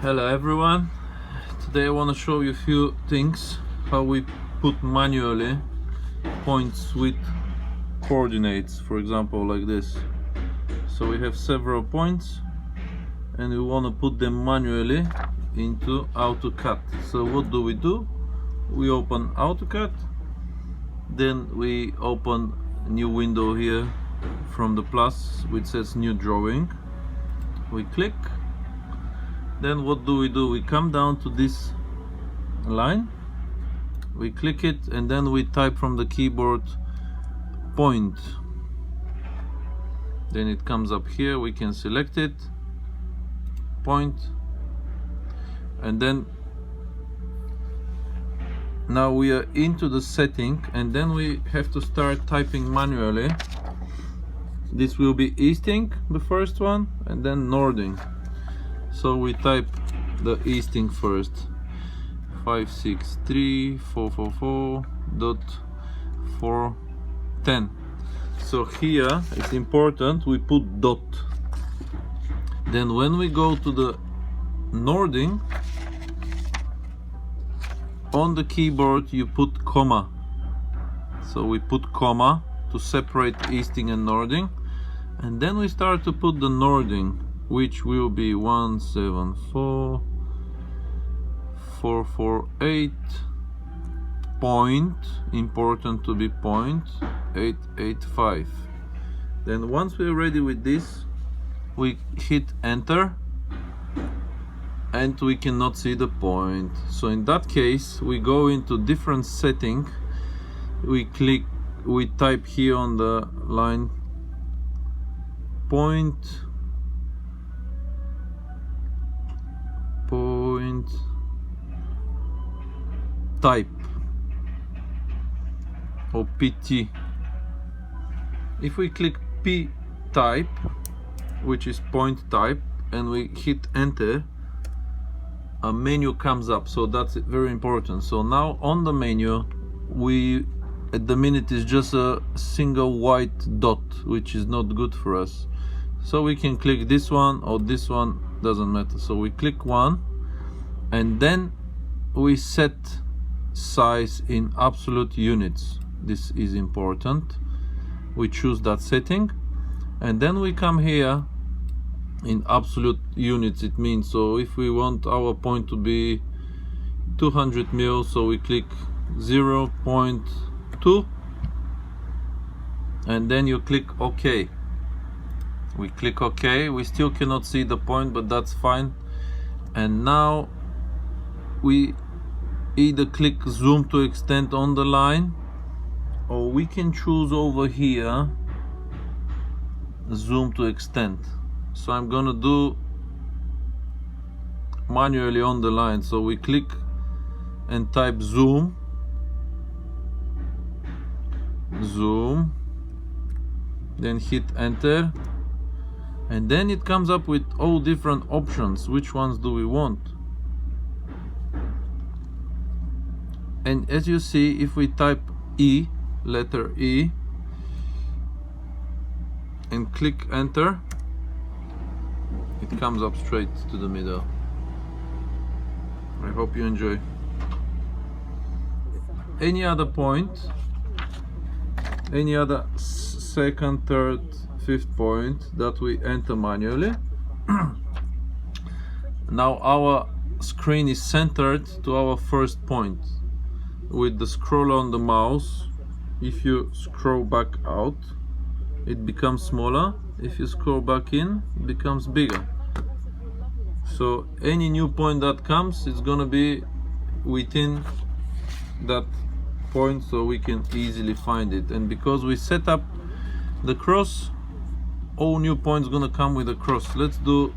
Hello everyone, today I want to show you a few things how we put manually points with coordinates, for example like this. So we have several points and we want to put them manually into AutoCAD. So what do? We open AutoCAD, then we open a new window here from the plus which says new drawing. We click. Then what do? We come down to this line, we click it, and then we type from the keyboard point. Then it comes up here, we can select it, point, and then now we are into the setting, and then we have to start typing manually. This will be easting, the first one, and then northing. So we type the easting first, 563.444.410. So here it's important we put dot. Then when we go to the northing, on the keyboard you put comma. So we put comma to separate easting and northing, and then we start to put the northing, which will be 174.448 point, important to be point 885. Then once we're ready with this, we hit enter and we cannot see the point. So in that case we go into different setting, we type here on the line point type or PT. If we click P type, which is point type, and we hit enter, a menu comes up. So that's very important. So now on the menu, we at the minute is just a single white dot, which is not good for us. So we can click this one or this one, doesn't matter. So we click one, and then we set size in absolute units. This is important. We choose that setting, and then we come here in absolute units. It means, so if we want our point to be 200 mil, so we click 0.2, and then you click OK. We click OK. We still cannot see the point, but that's fine. And now we either click zoom to extend on the line, or we can choose over here zoom to extend. So I'm gonna do manually on the line. So we click and type zoom, then hit enter, and then it comes up with all different options. Which ones do we want? And as you see, if we type E, letter E, and click enter, it comes up straight to the middle. I hope you enjoy. Any other point, any other second, third, fifth point that we enter manually. Now our screen is centered to our first point. With the scroll on the mouse, if you scroll back out, it becomes smaller. If you scroll back in, it becomes bigger. So any new point that comes, it's gonna be within that point, so we can easily find it. And because we set up the cross, all new points gonna come with a cross. Let's do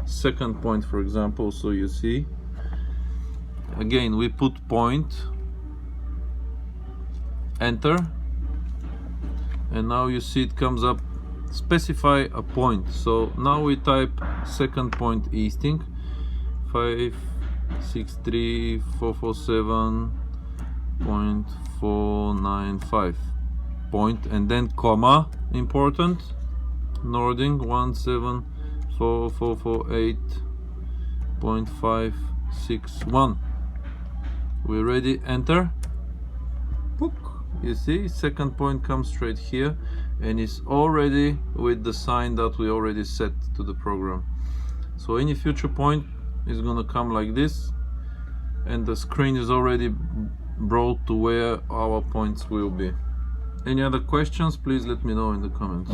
second point, for example. So you see, again we put point, enter, and now you see it comes up, specify a point. So now we type second point easting, 563.447.495 point, and then comma, important, northing 174.448 0.561. We're ready, enter. Book. You see, second point comes straight here and is already with the sign that we already set to the program. So any future point is gonna come like this, and the screen is already brought to where our points will be. Any other questions? Please let me know in the comments.